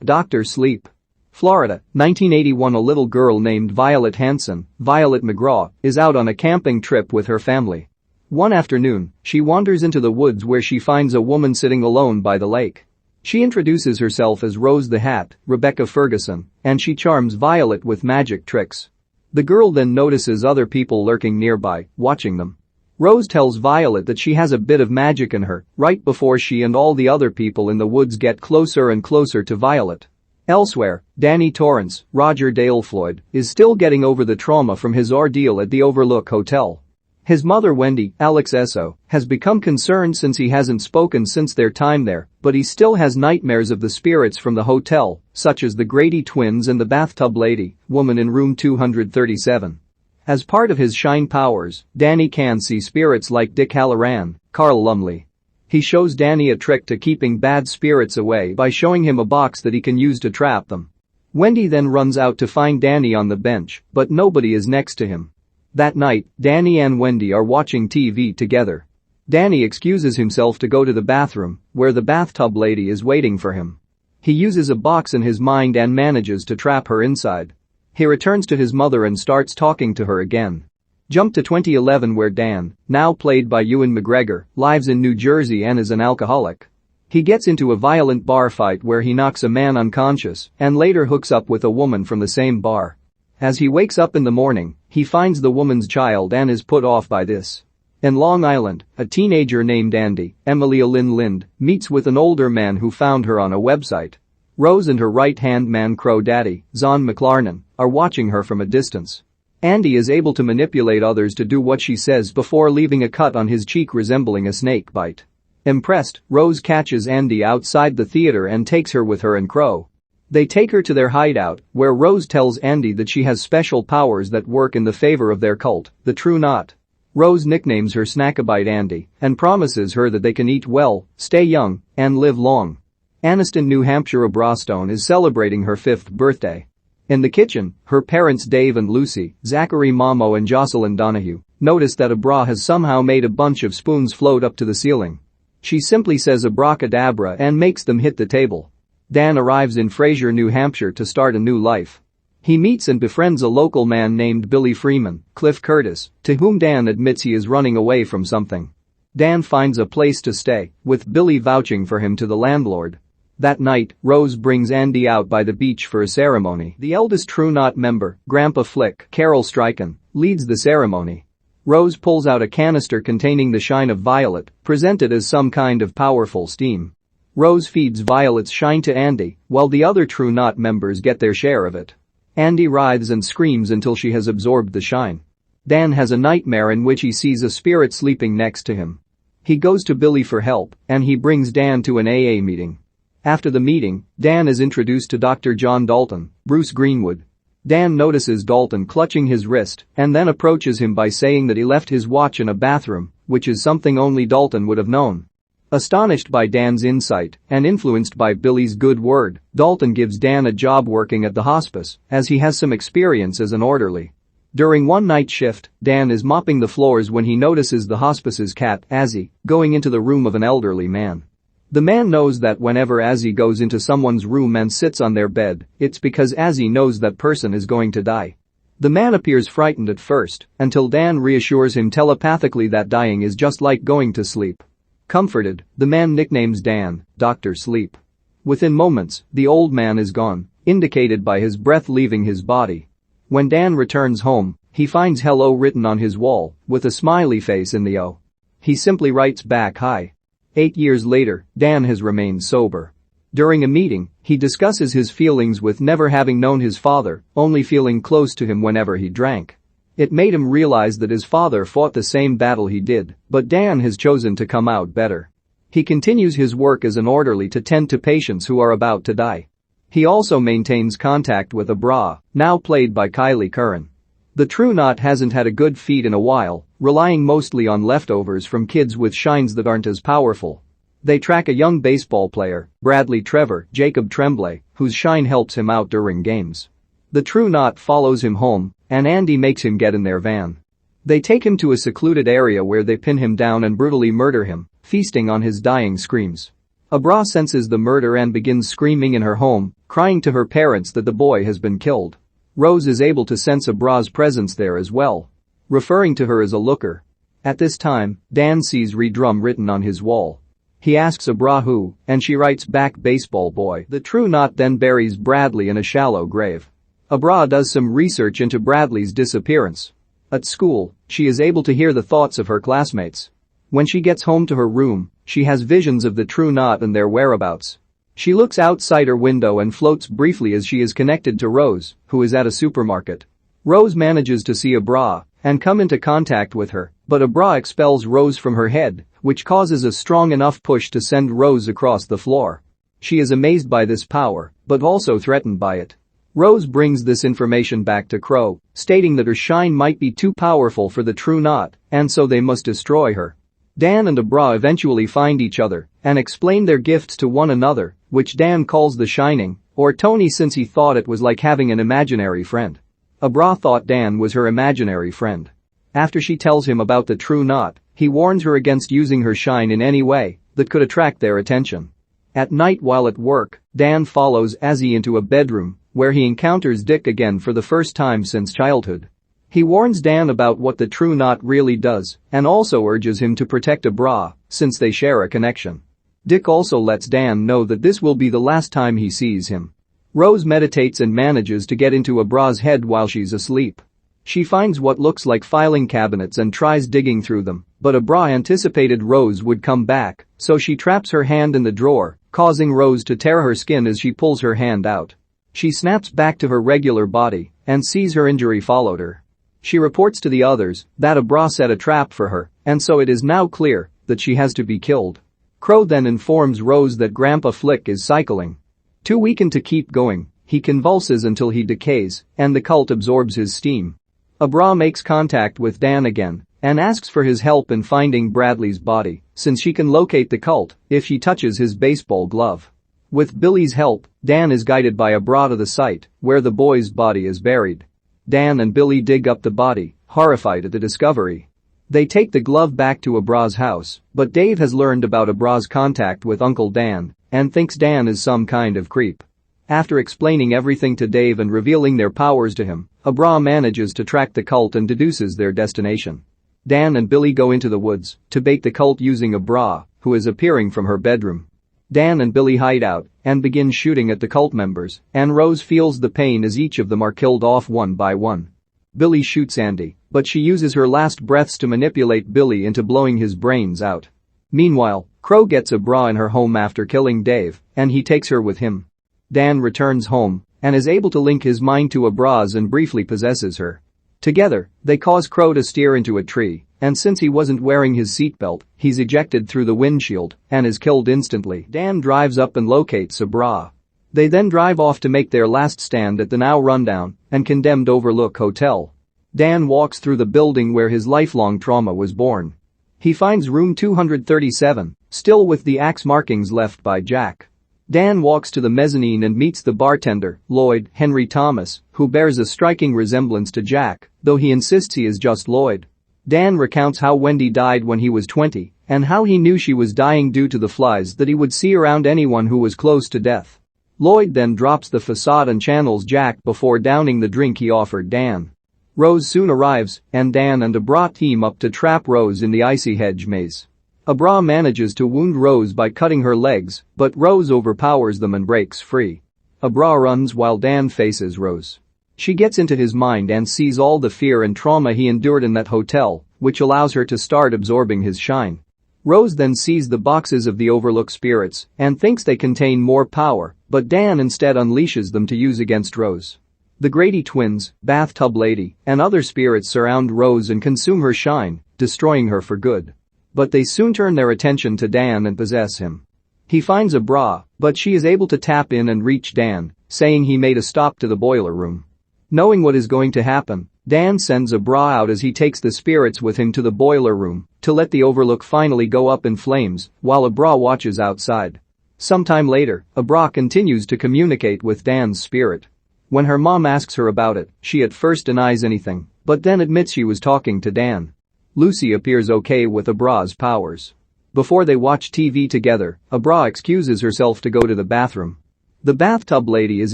Dr. Sleep. Florida, 1981. A little girl named Violet Hanson, Violet McGraw, is out on a camping trip with her family. One afternoon, she wanders into the woods where she finds a woman sitting alone by the lake. She introduces herself as Rose the Hat, Rebecca Ferguson, and she charms Violet with magic tricks. The girl then notices other people lurking nearby, watching them. Rose tells Violet that she has a bit of magic in her, right before she and all the other people in the woods get closer and closer to Violet. Elsewhere, Danny Torrance, Roger Dale Floyd, is still getting over the trauma from his ordeal at the Overlook Hotel. His mother Wendy, Alex Esso, has become concerned since he hasn't spoken since their time there, but he still has nightmares of the spirits from the hotel, such as the Grady twins and the bathtub lady, woman in room 237. As part of his shine powers, Danny can see spirits like Dick Halloran, Carel Lumbly. He shows Danny a trick to keeping bad spirits away by showing him a box that he can use to trap them. Wendy then runs out to find Danny on the bench, but nobody is next to him. That night, Danny and Wendy are watching TV together. Danny excuses himself to go to the bathroom, where the bathtub lady is waiting for him. He uses a box in his mind and manages to trap her inside. He returns to his mother and starts talking to her again. Jump to 2011 where Dan, now played by Ewan McGregor, lives in New Jersey and is an alcoholic. He gets into a violent bar fight where he knocks a man unconscious and later hooks up with a woman from the same bar. As he wakes up in the morning, he finds the woman's child and is put off by this. In Long Island, a teenager named Andy, Emily Alyn Lind, meets with an older man who found her on a website. Rose and her right-hand man Crow Daddy, Zahn McClarnon, are watching her from a distance. Andy is able to manipulate others to do what she says before leaving a cut on his cheek resembling a snake bite. Impressed, Rose catches Andy outside the theater and takes her with her and Crow. They take her to their hideout, where Rose tells Andy that she has special powers that work in the favor of their cult, the True Knot. Rose nicknames her Snackabite Andy and promises her that they can eat well, stay young, and live long. Anniston, New Hampshire. Brastone is celebrating her 5th birthday. In the kitchen, her parents Dave and Lucy, Zackary, Momoh and Jocelyn Donahue, notice that Abra has somehow made a bunch of spoons float up to the ceiling. She simply says abracadabra and makes them hit the table. Dan arrives in Fraser, New Hampshire to start a new life. He meets and befriends a local man named Billy Freeman, Cliff Curtis, to whom Dan admits he is running away from something. Dan finds a place to stay, with Billy vouching for him to the landlord. That night, Rose brings Andy out by the beach for a ceremony. The eldest True Knot member, Grandpa Flick, Carel Struycken, leads the ceremony. Rose pulls out a canister containing the shine of Violet, presented as some kind of powerful steam. Rose feeds Violet's shine to Andy, while the other True Knot members get their share of it. Andy writhes and screams until she has absorbed the shine. Dan has a nightmare in which he sees a spirit sleeping next to him. He goes to Billy for help, and he brings Dan to an AA meeting. After the meeting, Dan is introduced to Dr. John Dalton, Bruce Greenwood. Dan notices Dalton clutching his wrist and then approaches him by saying that he left his watch in a bathroom, which is something only Dalton would have known. Astonished by Dan's insight and influenced by Billy's good word, Dalton gives Dan a job working at the hospice, as he has some experience as an orderly. During one night shift, Dan is mopping the floors when he notices the hospice's cat, Azzy, going into the room of an elderly man. The man knows that whenever Azzy goes into someone's room and sits on their bed, it's because Azzy knows that person is going to die. The man appears frightened at first, until Dan reassures him telepathically that dying is just like going to sleep. Comforted, the man nicknames Dan, Dr. Sleep. Within moments, the old man is gone, indicated by his breath leaving his body. When Dan returns home, he finds hello written on his wall, with a smiley face in the O. He simply writes back hi. 8 years later, Dan has remained sober. During a meeting, he discusses his feelings with never having known his father, only feeling close to him whenever he drank. It made him realize that his father fought the same battle he did, but Dan has chosen to come out better. He continues his work as an orderly to tend to patients who are about to die. He also maintains contact with Abra, now played by Kyliegh Curran. The True Knot hasn't had a good feed in a while, relying mostly on leftovers from kids with shines that aren't as powerful. They track a young baseball player, Bradley Trevor, Jacob Tremblay, whose shine helps him out during games. The True Knot follows him home, and Andy makes him get in their van. They take him to a secluded area where they pin him down and brutally murder him, feasting on his dying screams. Abra senses the murder and begins screaming in her home, crying to her parents that the boy has been killed. Rose is able to sense Abra's presence there as well, referring to her as a looker. At this time, Dan sees Redrum written on his wall. He asks Abra who, and she writes back baseball boy. The True Knot then buries Bradley in a shallow grave. Abra does some research into Bradley's disappearance. At school, she is able to hear the thoughts of her classmates. When she gets home to her room, she has visions of the True Knot and their whereabouts. She looks outside her window and floats briefly as she is connected to Rose, who is at a supermarket. Rose manages to see Abra and come into contact with her, but Abra expels Rose from her head, which causes a strong enough push to send Rose across the floor. She is amazed by this power, but also threatened by it. Rose brings this information back to Crow, stating that her shine might be too powerful for the True Knot, and so they must destroy her. Dan and Abra eventually find each other and explain their gifts to one another, which Dan calls the Shining, or Tony, since he thought it was like having an imaginary friend. Abra thought Dan was her imaginary friend. After she tells him about the True Knot, he warns her against using her shine in any way that could attract their attention. At night while at work, Dan follows Azzy into a bedroom where he encounters Dick again for the first time since childhood. He warns Dan about what the True Knot really does and also urges him to protect Abra since they share a connection. Dick also lets Dan know that this will be the last time he sees him. Rose meditates and manages to get into Abra's head while she's asleep. She finds what looks like filing cabinets and tries digging through them, but Abra anticipated Rose would come back, so she traps her hand in the drawer, causing Rose to tear her skin as she pulls her hand out. She snaps back to her regular body and sees her injury followed her. She reports to the others that Abra set a trap for her, and so it is now clear that she has to be killed. Crow then informs Rose that Grandpa Flick is cycling. Too weakened to keep going, he convulses until he decays, and the cult absorbs his steam. Abra makes contact with Dan again and asks for his help in finding Bradley's body, since she can locate the cult if she touches his baseball glove. With Billy's help, Dan is guided by Abra to the site where the boy's body is buried. Dan and Billy dig up the body, horrified at the discovery. They take the glove back to Abra's house, but Dave has learned about Abra's contact with Uncle Dan and thinks Dan is some kind of creep. After explaining everything to Dave and revealing their powers to him, Abra manages to track the cult and deduces their destination. Dan and Billy go into the woods to bait the cult using Abra, who is appearing from her bedroom. Dan and Billy hide out and begin shooting at the cult members, and Rose feels the pain as each of them are killed off one by one. Billy shoots Andy, but she uses her last breaths to manipulate Billy into blowing his brains out. Meanwhile, Crow gets Abra in her home after killing Dave, and he takes her with him. Dan returns home and is able to link his mind to Abra's and briefly possesses her. Together, they cause Crow to steer into a tree, and since he wasn't wearing his seatbelt, he's ejected through the windshield and is killed instantly. Dan drives up and locates Abra. They then drive off to make their last stand at the now rundown and condemned Overlook Hotel. Dan walks through the building where his lifelong trauma was born. He finds room 237, still with the axe markings left by Jack. Dan walks to the mezzanine and meets the bartender, Lloyd Henry Thomas, who bears a striking resemblance to Jack, though he insists he is just Lloyd. Dan recounts how Wendy died when he was 20 and how he knew she was dying due to the flies that he would see around anyone who was close to death. Lloyd then drops the facade and channels Jack before downing the drink he offered Dan. Rose soon arrives, and Dan and Abra team up to trap Rose in the icy hedge maze. Abra manages to wound Rose by cutting her legs, but Rose overpowers them and breaks free. Abra runs while Dan faces Rose. She gets into his mind and sees all the fear and trauma he endured in that hotel, which allows her to start absorbing his shine. Rose then sees the boxes of the Overlook spirits and thinks they contain more power, but Dan instead unleashes them to use against Rose. The Grady twins, Bathtub Lady, and other spirits surround Rose and consume her shine, destroying her for good. But they soon turn their attention to Dan and possess him. He finds Abra, but she is able to tap in and reach Dan, saying he made a stop to the boiler room. Knowing what is going to happen, Dan sends Abra out as he takes the spirits with him to the boiler room to let the Overlook finally go up in flames while Abra watches outside. Sometime later, Abra continues to communicate with Dan's spirit. When her mom asks her about it, she at first denies anything, but then admits she was talking to Dan. Lucy appears okay with Abra's powers. Before they watch TV together, Abra excuses herself to go to the bathroom. The bathtub lady is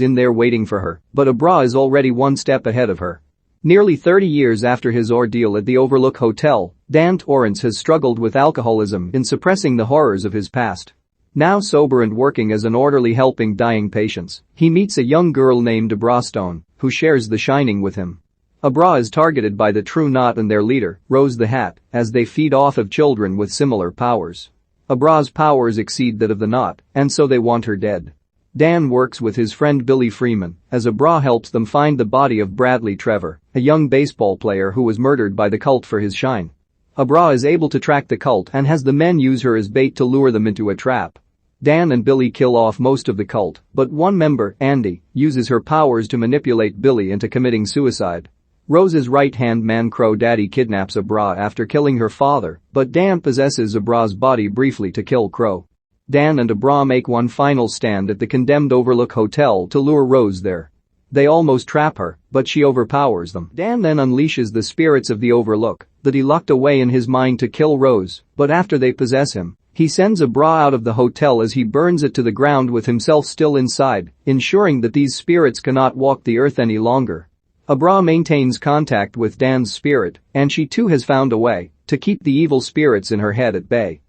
in there waiting for her, but Abra is already one step ahead of her. Nearly 30 years after his ordeal at the Overlook Hotel, Dan Torrance has struggled with alcoholism in suppressing the horrors of his past. Now sober and working as an orderly helping dying patients, he meets a young girl named Abra Stone, who shares the shining with him. Abra is targeted by the True Knot and their leader, Rose the Hat, as they feed off of children with similar powers. Abra's powers exceed that of the Knot, and so they want her dead. Dan works with his friend Billy Freeman as Abra helps them find the body of Bradley Trevor, a young baseball player who was murdered by the cult for his shine. Abra is able to track the cult and has the men use her as bait to lure them into a trap. Dan and Billy kill off most of the cult, but one member, Andy, uses her powers to manipulate Billy into committing suicide. Rose's right-hand man Crow Daddy kidnaps Abra after killing her father, but Dan possesses Abra's body briefly to kill Crow. Dan and Abra make one final stand at the condemned Overlook Hotel to lure Rose there. They almost trap her, but she overpowers them. Dan then unleashes the spirits of the Overlook that he locked away in his mind to kill Rose, but after they possess him, he sends Abra out of the hotel as he burns it to the ground with himself still inside, ensuring that these spirits cannot walk the earth any longer. Abra maintains contact with Dan's spirit, and she too has found a way to keep the evil spirits in her head at bay.